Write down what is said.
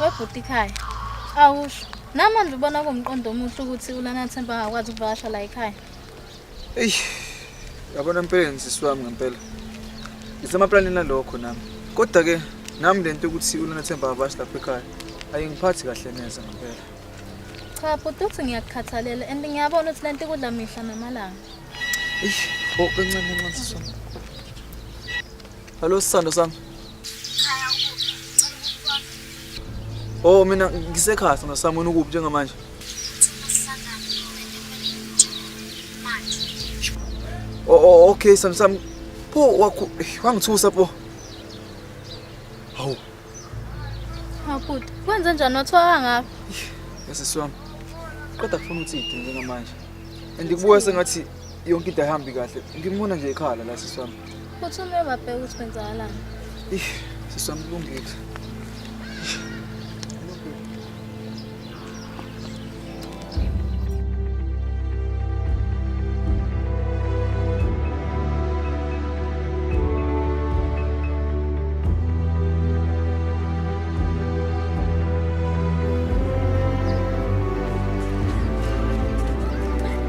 Webhuti ekhaya. Awusho. Namanje ubona kumqondo omuhle ukuthi uLana Themba akwazi ukuvakasha la ekhaya. Ey. Yabona impela nsisi wami ngempela. Ngisemaplanini nalokho nami. Kodwa ke nami lento ukuthi uLana Themba avakasha lapha ekhaya. Ayingiphathi kahle neze ngempela. Cha bhuti uthi ngiyakukhathalela and ngiyabona ukuthi lento kudla mihla namalanga. Kancane nsisi wami. Hallo Sithando sami. Mina ngisekhaya sami ukuphi njengamanje? Okay sami. Pho wangithusa pho. Hawu. Bhuti, kwenze njani wathwaka ngapha? Sisi wami. Kodwa kufuna ukuthi idinge njengamanje. Andikubuya sengathi yonke into ayihambi kahle. Ngimona nje ekhaya la sisi wami. Uthi ume babheka ukuthi kwenzakalani. Sisi wami kulungile.